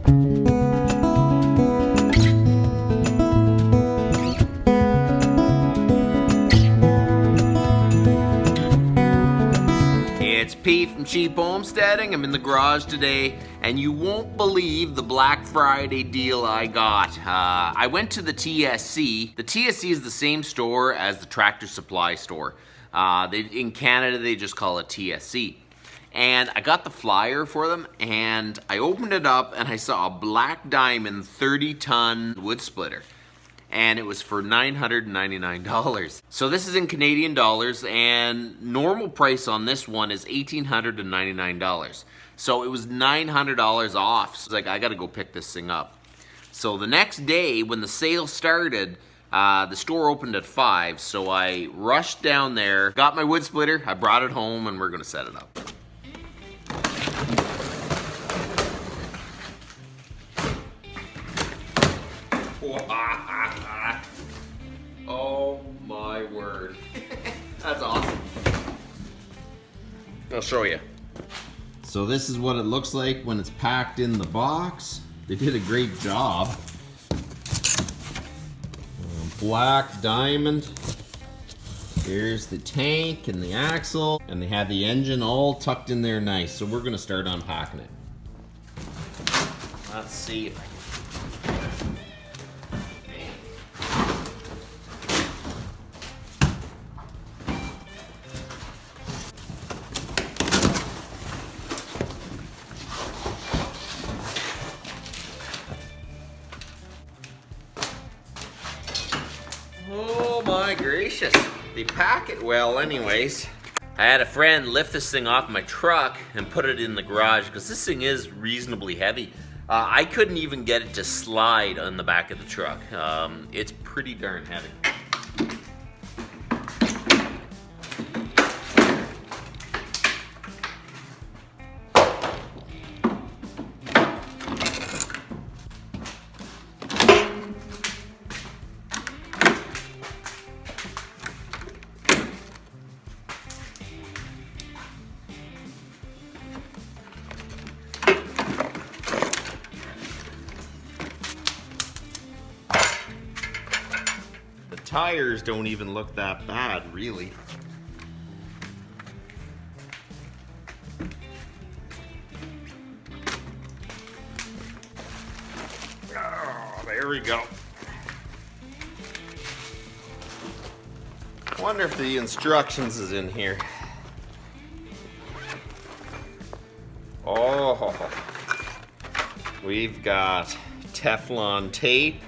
It's Pete from Cheap Homesteading. I'm in the garage today, and you won't believe the Black Friday deal I got. I went to the TSC. The TSC is the same store as the Tractor Supply store. In Canada, they just call it TSC. And I got the flyer for them, and I opened it up, and I saw a Black Diamond 30-ton wood splitter. And it was for $999. So this is in Canadian dollars, and normal price on this one is $1,899. So it was $900 off. So I gotta go pick this thing up. So the next day, when the sale started, the store opened at 5, so I rushed down there, got my wood splitter, I brought it home, and we're gonna set it up. Oh my word. That's awesome. I'll show you. So this is what it looks like when it's packed in the box. They did a great job. Black Diamond. Here's the tank and the axle, and they have the engine all tucked in there nice. So we're gonna start unpacking it. Let's see if I can. Oh my gracious, they pack it well anyways. I had a friend lift this thing off my truck and put it in the garage because this thing is reasonably heavy. I couldn't even get it to slide on the back of the truck. It's pretty darn heavy. Tires don't even look that bad, really. Oh, there we go. I wonder if the instructions is in here. Oh, we've got Teflon tape,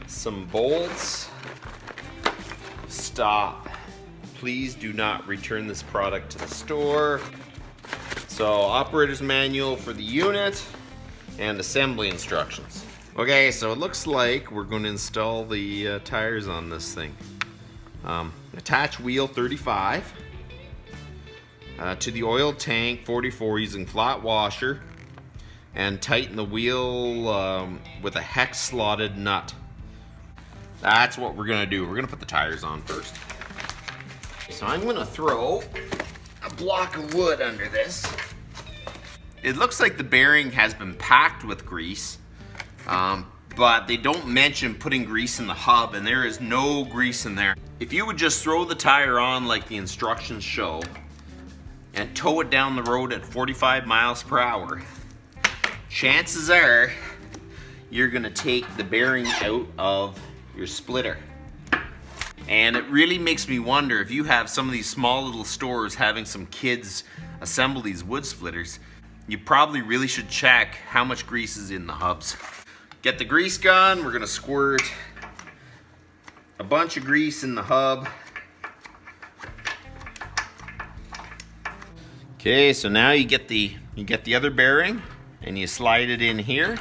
some bolts. Stop. Please do not return this product to the store. So, operator's manual for the unit and assembly instructions. Okay, so it looks like we're going to install the tires on this thing. Attach wheel 35 to the oil tank 44 using flat washer, and tighten the wheel with a hex slotted nut. That's what we're gonna do. We're gonna put the tires on first. So I'm gonna throw a block of wood under this. It looks like the bearing has been packed with grease, but they don't mention putting grease in the hub, and there is no grease in there. If you would just throw the tire on like the instructions show and tow it down the road at 45 miles per hour, chances are you're gonna take the bearing out of your splitter. And it really makes me wonder if you have some of these small little stores having some kids assemble these wood splitters, you probably really should check how much grease is in the hubs. Get the grease gun, we're gonna squirt a bunch of grease in the hub. Okay, so now you get the other bearing and you slide it in here.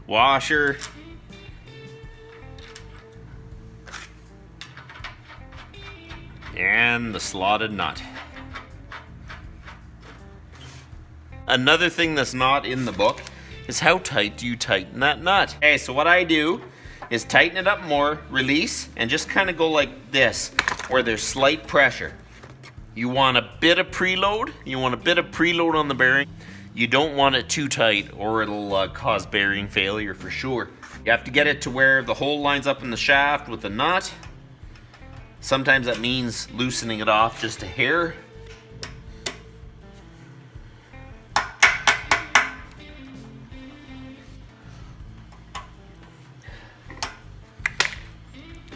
Washer. And the slotted nut. Another thing that's not in the book is how tight do you tighten that nut? Okay, so what I do is tighten it up more, release, and just kind of go like this, where there's slight pressure. You want a bit of preload. You want a bit of preload on the bearing. You don't want it too tight or it'll cause bearing failure for sure. You have to get it to where the hole lines up in the shaft with the nut. Sometimes that means loosening it off just a hair.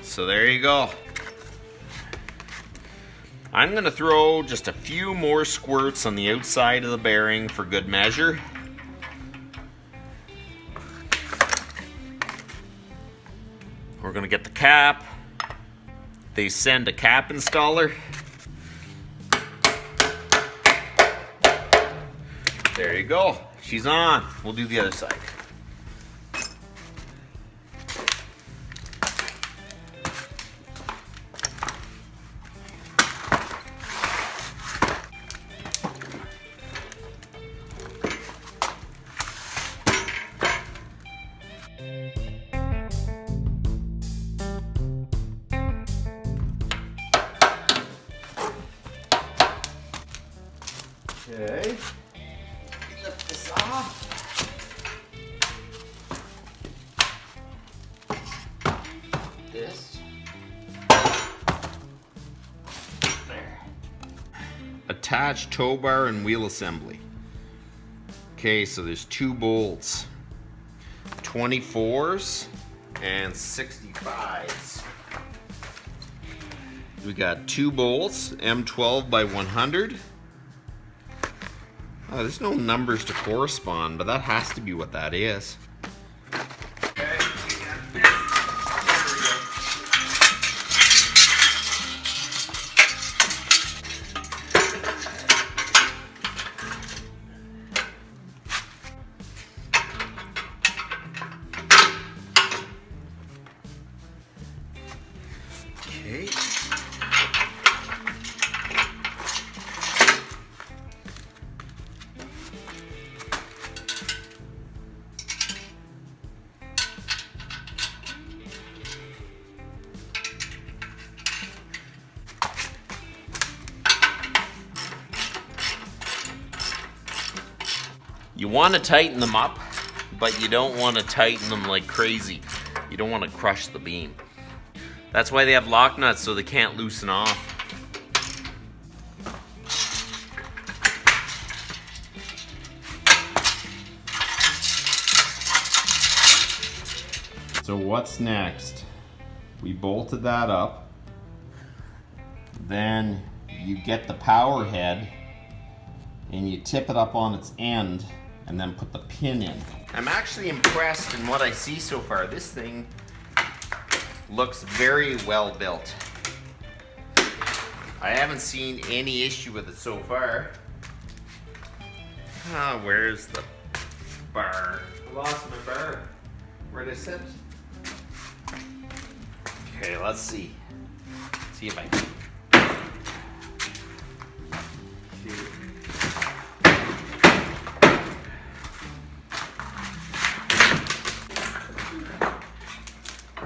So there you go. I'm gonna throw just a few more squirts on the outside of the bearing for good measure. We're gonna get the cap. They send a cap installer. There you go. She's on. We'll do the other side. Okay, lift this off. This. There. Attached tow bar and wheel assembly. Okay, so there's two bolts. 24s and 65s. We got two bolts, M12 by 100. Oh, there's no numbers to correspond, but that has to be what that is. Okay, okay. You want to tighten them up, but you don't want to tighten them like crazy. You don't want to crush the beam. That's why they have lock nuts, so they can't loosen off. So what's next? We bolted that up. Then you get the power head and you tip it up on its end and then put the pin in. I'm actually impressed in what I see so far. This thing looks very well built. I haven't seen any issue with it so far. Ah, where's the bar? I lost my bar. Where'd I set it? Okay, let's see. See if I can.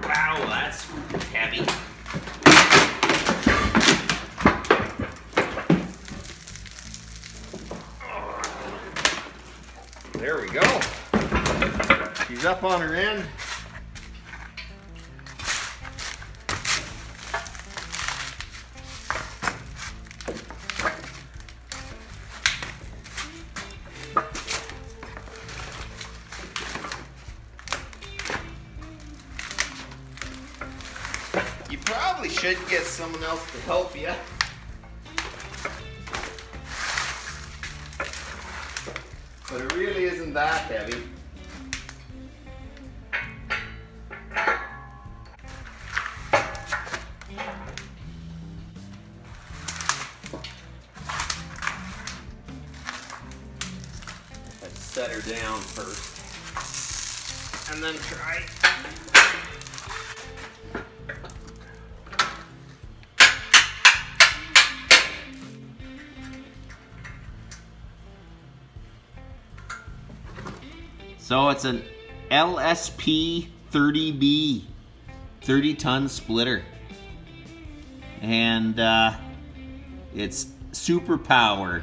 Wow, that's heavy. There we go. She's up on her end. You probably should get someone else to help you. But it really isn't that heavy. Let's set her down first. And then try. So it's an LSP 30B, 30-ton splitter. And it's super power,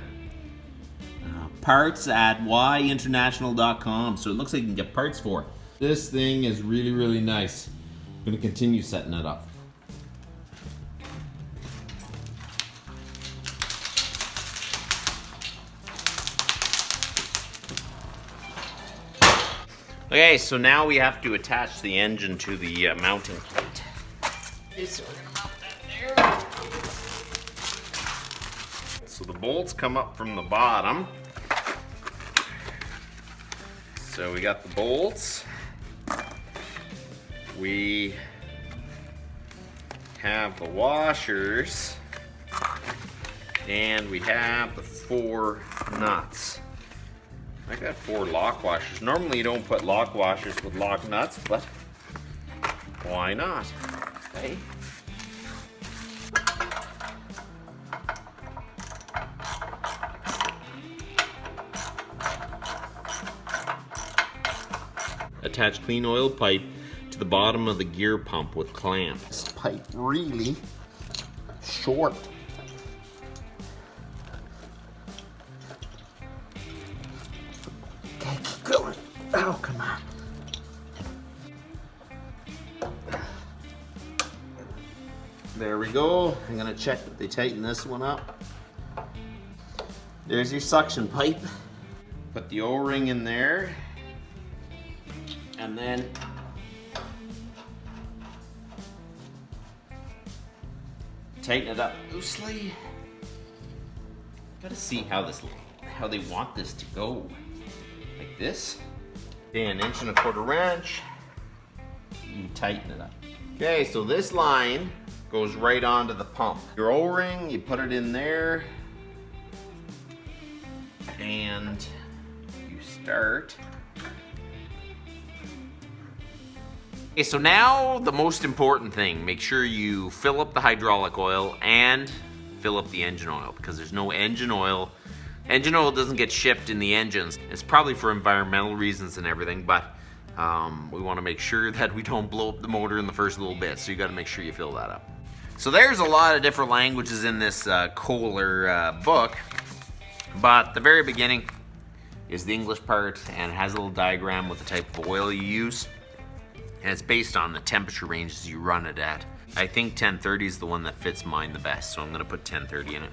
parts at yinternational.com. So it looks like you can get parts for it. This thing is really, really nice. I'm going to continue setting it up. Okay, so now we have to attach the engine to the mounting plate. Okay, so we're gonna mount that there. So the bolts come up from the bottom. So we got the bolts. We have the washers. And we have the 4 nuts. I got 4 lock washers. Normally you don't put lock washers with lock nuts, but why not? Okay. Attach clean oil pipe to the bottom of the gear pump with clamp. This pipe really short. Oh, come on. There we go. I'm gonna check that they tighten this one up. There's your suction pipe. Put the O-ring in there. And then tighten it up loosely. Gotta see how they want this to go. Like this. Then 1.25 wrench, you tighten it up. Okay, so this line goes right onto the pump. Your O-ring, you put it in there, and you start. Okay, so now the most important thing, make sure you fill up the hydraulic oil and fill up the engine oil, because there's no engine oil. Engine oil doesn't get shipped in the engines. It's probably for environmental reasons and everything, but we want to make sure that we don't blow up the motor in the first little bit, so you got to make sure you fill that up. So there's a lot of different languages in this Kohler book, but the very beginning is the English part, and it has a little diagram with the type of oil you use, and it's based on the temperature ranges you run it at. I think 1030 is the one that fits mine the best, so I'm going to put 1030 in it.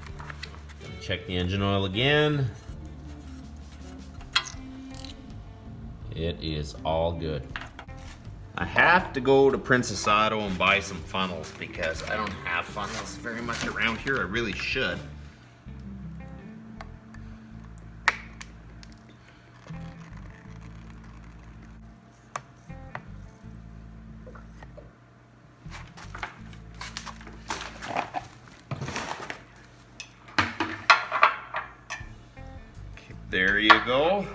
Check the engine oil again. It is all good. I have to go to Princess Auto and buy some funnels because I don't have funnels very much around here. I really should. There you go.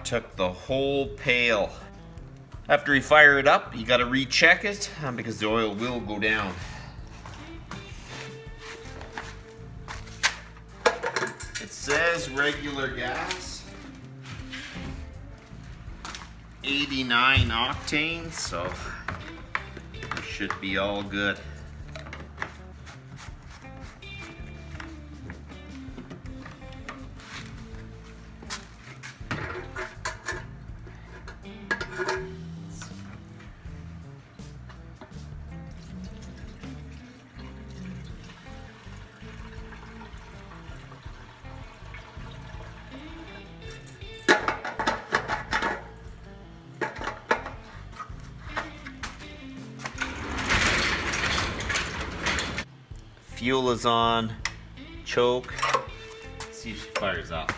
Took the whole pail. After you fire it up, you got to recheck it because the oil will go down. It says regular gas, 89 octane, so it should be all good. Fuel is on, choke. Let's see if she fires up.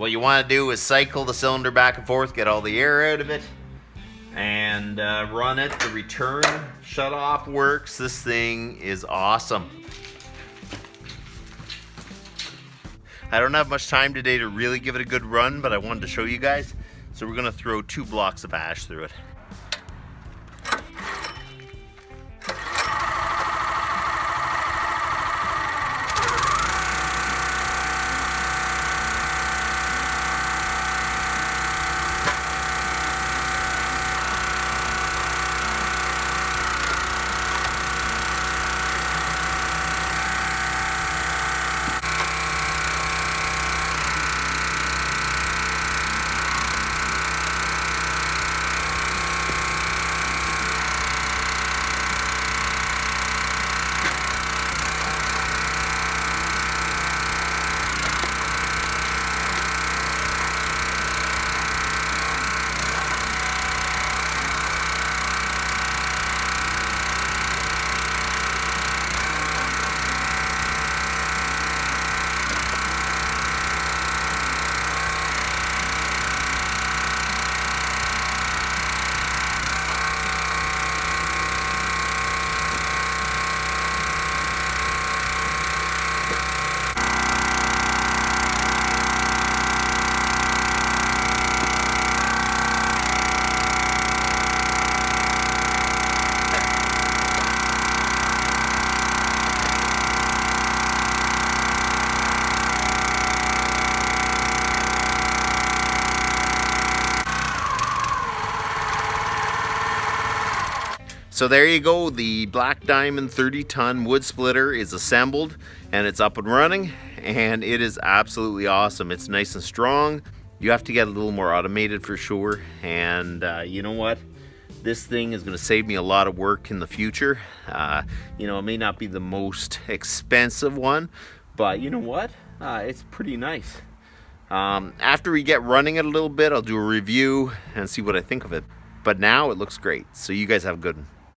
what you want to do is cycle the cylinder back and forth, get all the air out of it, and run it. The return shut-off works. This thing is awesome. I don't have much time today to really give it a good run, but I wanted to show you guys. So we're gonna throw 2 blocks of ash through it. So there you go, the Black Diamond 30-ton wood splitter is assembled and it's up and running, and it is absolutely awesome. It's nice and strong. You have to get a little more automated for sure, and you know what? This thing is going to save me a lot of work in the future. You know, it may not be the most expensive one, but you know what? It's pretty nice. After we get running it a little bit, I'll do a review and see what I think of it. But now it looks great, so you guys have a good one.